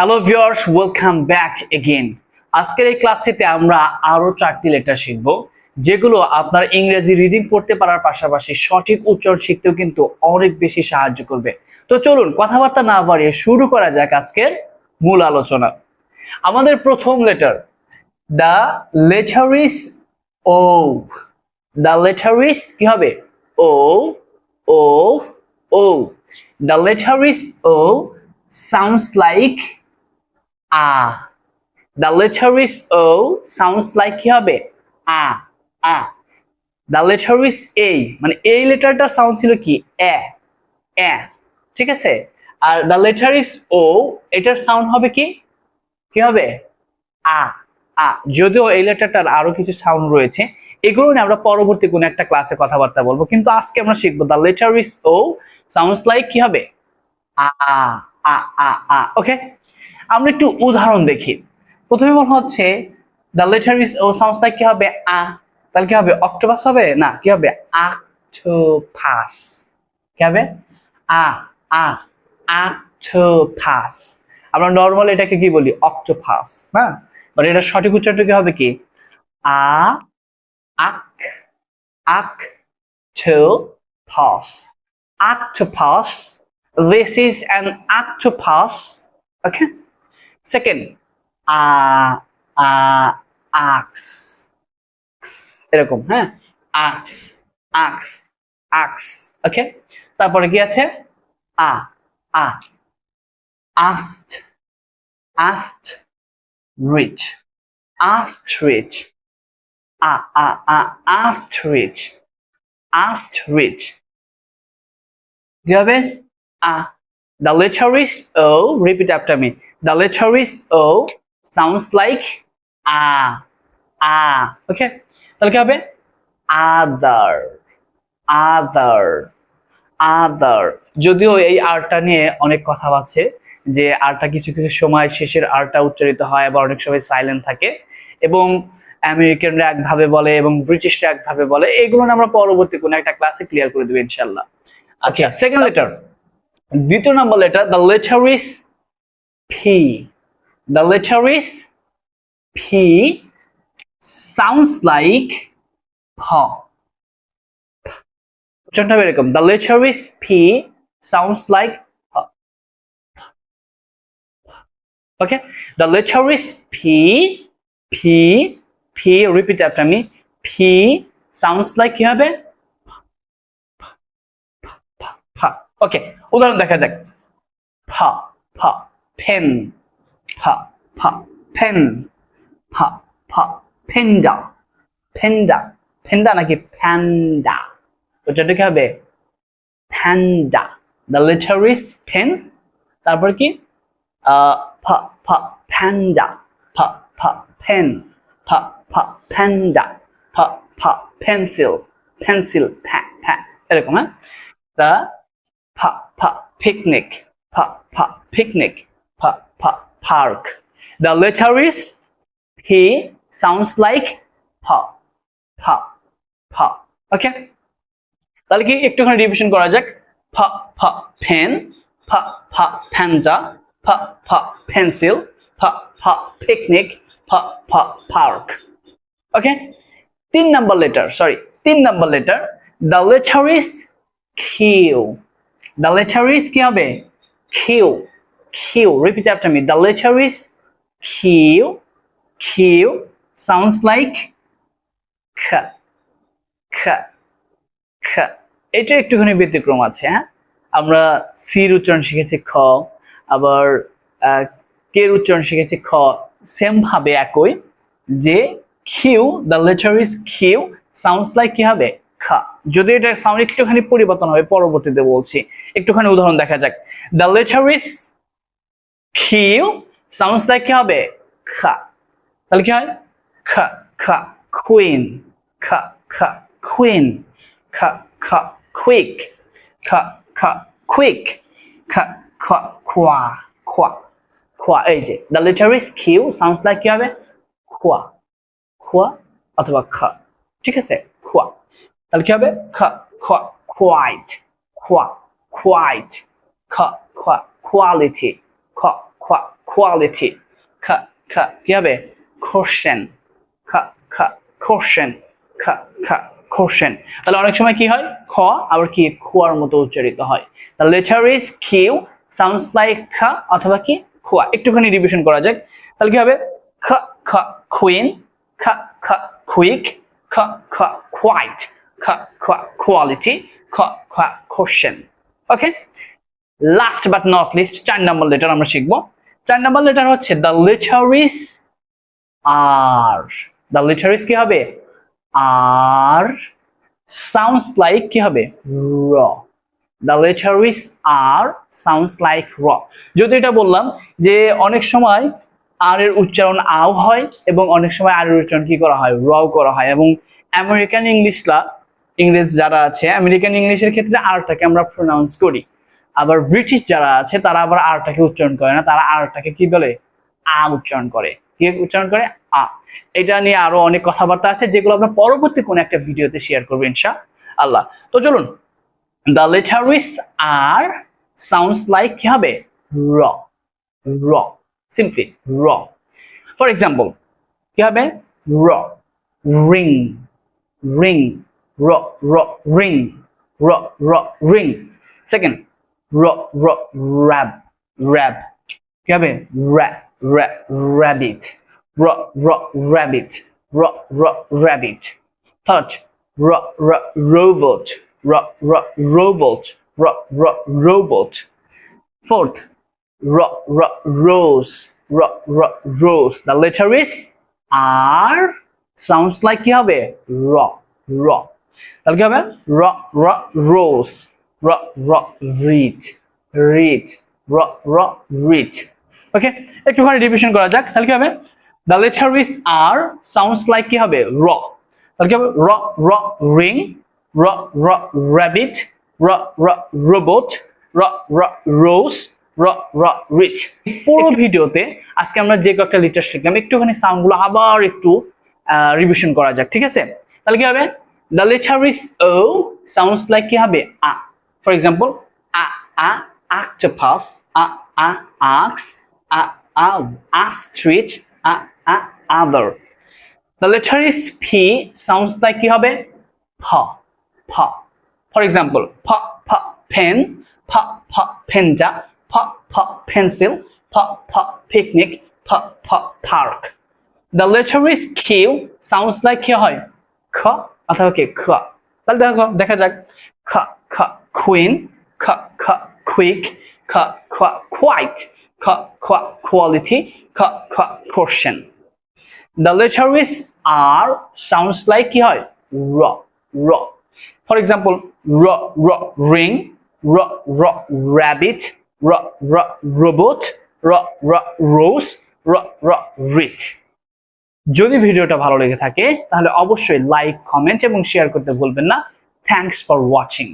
Hello viewers, welcome back again. আজকের এই ক্লাসটিতে আমরা আরো 4টি লেটার শিখব, যেগুলো আপনার ইংরেজি রিডিং পড়তে পারার পাশাপাশি সঠিক উচ্চারণ শিখতেও কিন্তু অনেক বেশি সাহায্য করবে। তো চলুন কথাবার্তা না বাড়িয়ে শুরু করা যাক আজকের মূল আলোচনা। আমাদের প্রথম letter, the letter is O. The letter is কি হবে? O O O. The letter is O sounds like আ। The letter is O sounds like কি হবে? আ আ। The letter is A, মানে এই লেটারটা সাউন্ড ছিল কি? এ এ। ঠিক আছে? আর the letter is O, এটার সাউন্ড হবে কি? কি হবে? আ আ। যদিও এই লেটারটার আরো কিছু সাউন্ড রয়েছে, এগুলো নিয়ে আমরা পরবর্তী কোনো একটা ক্লাসে কথাবার্তা বলবো, কিন্তু আজকে আমরা শিখবো the letter is O sounds like কি হবে? আ আ আ আ। ওকে, আমরা একটু উদাহরণ দেখি। প্রথমে মনে হচ্ছে the letter is O sounds like কি হবে? আ। তাহলে কি হবে? অক্টোপাস হবে না, কি হবে? অক্টোপাস। কি হবে? আ আ অক্টোপাস। আমরা নরমাল এটাকে কি বলি? অক্টোপাস, না? বাট এটা সঠিক উচ্চারণটা কি হবে? কি? আ আক আক টো pass. Octopus. This is an octopus. Okay. Second, ax, এরকম, হ্যাঁ, ax, ax, ax. ওকে, তারপরে কি আছে? আ আ asked, asked rich, asked rich, asked rich, asked rich. কি হবে? আ। The letter is O. Repeat after me. The letter is O sounds like a. A. Okay. তাহলে কি হবে? Other. Other. Other. যদিও এই আরটা নিয়ে অনেক কথা আছে, যে আরটা কিছু কিছু সময় শেষের আরটা উচ্চারিত হয়, আবার অনেক সময় সাইলেন্ট থাকে, এবং আমেরিকানরা একভাবে বলে এবং ব্রিটিশরা একভাবে বলে। এগুলো আমরা পরবর্তী কোনো একটা ক্লাসে ক্লিয়ার করে দেব ইনশাআল্লাহ। আচ্ছা, সেকেন্ড লেটার, দ্বিতীয় নম্বর letter, the letter is P. The letter is P sounds like প। উচ্চারণটা এরকম, the letter is P sounds like প। Okay, the letter is P P P. Repeat after me. P sounds like কি হবে? ওকে, উদাহরণ দেখা যাক। ফ ফ পেন, ফ ফ পেন, ফ ফ পেন্ডা, পেন্ডা, পেন্ডা নাকি প্যান্ডা? ওটা কি হবে? Panda. The letter is pen, তারপর কি? ফ ফ প্যান্ডা, ফ ফ পেন, ফ ফ প্যান্ডা, ফ ফ পেন্সিল, পেন্সিল, ফ্যা ফ্যা, এরকম। হ্যাঁ, দ্য ফ ফ পিকনিক, ফ ফ পিকনিক, ফ ফ park. The letter is P sounds like P, P, P. Okay? তাহলে কি একটুখানি রিভিশন করা যাক। ফ ফ পেন, ফ ফ প্যান্ডা, ফ ফ পেন্সিল, ফ ফ পিকনিক, ফ ফ পার্ক। ওকে, তিন number letter, the letter is Q. The letter is কি হবে? Q. Q. Repeat after me. The letter is Q. Q sounds like K. K. K. এটা একটুখানি ব্যতিক্রম আছে, হ্যাঁ। আমরা সির উচ্চারণ শিখেছি খ, আবার কের উচ্চারণ শিখেছি খ। সেম ভাবে একই, যে Q, the letter is Q sounds like কি হবে? খা। যদি এটার সাউন্ড একটুখানি পরিবর্তন হবে পরবর্তীতে বলছি, একটুখানি উদাহরণ দেখা যাক। The letter is Q sounds like কি হবে? খা। তাহলে কি হয়? খা খা কুইন, খা খা কুইন, খা খা কুইক, খা খা কুইক, খা খা খোয়া খোয়া খোয়া। এই যে the letter is Q sounds like কি হবে? খোয়া, খোয়া অথবা খা। ঠিক আছে, খোয়া। তাহলে কি হবে? খ খ কোয়াইট, খোয়া কোয়াইট, খ খ কোয়ালিটি, খ খ quality কি হবে question question question তাহলে অনেক সময় কি হয় খ আবার কি খোয়ার মতো উচ্চারিত হয় the letter is q sounds like খ অথবা কি খোয়া একটুখানি রিভিশন করা যাক তাহলে কি হবে খ খ queen খ খ quick খ খ quite খ খ quality খ খ question okay last but not list 4 number letter আমরা শিখব 4 নম্বর লেটার হচ্ছে the letter is r the letter is কি হবে r sounds like কি হবে র the letter is r sounds like র যদি এটা বললাম যে অনেক সময় r এর উচ্চারণ আও হয় এবং অনেক সময় r এর উচ্চারণ কি করা হয় র করা হয় এবং আমেরিকান ইংলিশ যারা আছে আমেরিকান ইংলিশের ক্ষেত্রে rটাকে আমরা প্রোনাউন্স করি আবার ব্রিটিশ যারা আছে তারা আবার rটাকে উচ্চারণ করে না তারা rটাকে কি বলে আ উচ্চারণ করে কি উচ্চারণ করে আ এটা নিয়ে আরো অনেক কথাবার্তা আছে যেগুলো আমরা পরবর্তী কোন একটা ভিডিওতে শেয়ার করব ইনশাআল্লাহ তো চলুন the letter is r sounds like কি হবে র র simply র for example কি হবে র ring ring র র ring র র ring second র র rab rab কি হবে rabbit rabbit rabbit third robot robot fourth rose the letter is r sounds like কি হবে র তাহলে কি হবে rose read read ওকে একটুখানি রিভিশন করা যাক তাহলে কি হবে the letter is r sounds like কি হবে র তাহলে কি হবে র ring র rabbit র robot র rose র read পুরো ভিডিওতে আজকে আমরা যে কয়েকটা লেটার শিখলাম একটুখানি সাউন্ডগুলো আবার একটু রিভিশন করা যাক ঠিক আছে তাহলে কি হবে the letter is o sounds like কি হবে a for example octopus ox ostrich other the letter is p sounds like কি হবে p for example pen panja pencil picnic park the letter is q sounds like কি হয় খ অথবা কি খ তাহলে দেখা যাক খ queen খ quick খ quite খ quality খ question the letter is r sounds like কি হয় র for example ring rabbit robot rose read যদি ভিডিওটা ভালো লেগে থাকে তাহলে অবশ্যই লাইক কমেন্ট এবং শেয়ার করতে ভুলবেন না থ্যাঙ্কস ফর ওয়াচিং